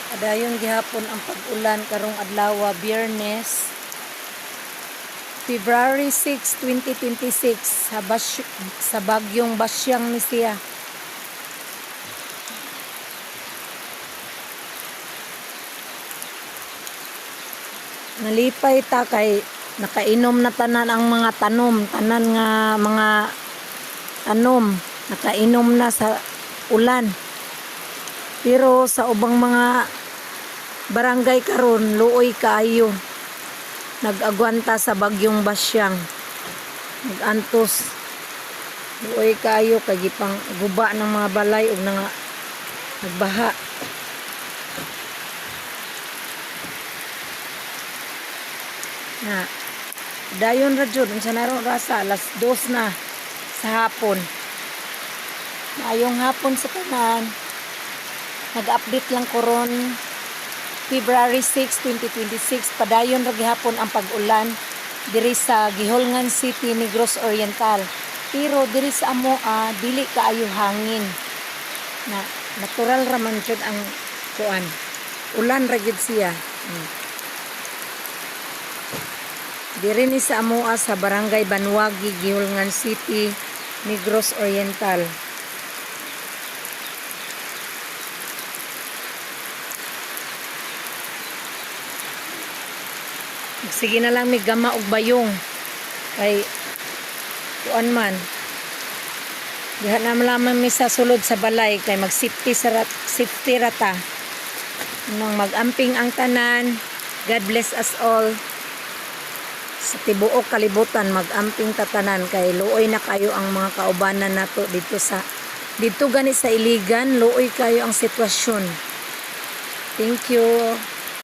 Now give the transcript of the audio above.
Padayon gihapon ang pag-ulan karong adlaw, Biyernes, February 6, 2026 sa bagyong Basyang ni siya. Nalipay ta kay nakainom na tanan ang mga tanom, tanan nga mga tanom, nakainom na sa ulan. Pero sa ubang mga barangay karon luoy kaayo. Nag-agwanta sa bagyong Basyang. Nag-antos. Luoy kaayo kay gipang guba ng mga balay ug nagbaha. Na dayon ra jud unsa naron rasa alas 2 na sa hapon. Maayong hapon sa tanan. Nag-update lang koron February 6, 2026. Padayon ra gihapon ang pag-ulan diri sa Gihulngan City, Negros Oriental. Pero diri sa amoa dili kaayo hangin. Na natural ra man jud ang kuan. Ulan ra gid siya. Diri ni sa amoa sa Barangay Banwagi, Gihulngan City, Negros Oriental. Sige na lang may gama og bayong kay kuan man diha na malaman mi sa sulod sa balay kay mag safety rata nang mag-amping ang tanan. God bless us all sa tibuok kalibutan. Mag-amping tatanan kay luoy na kayo ang mga kaubanan nato dito gani sa Iligan. Luoy kayo ang sitwasyon. Thank you.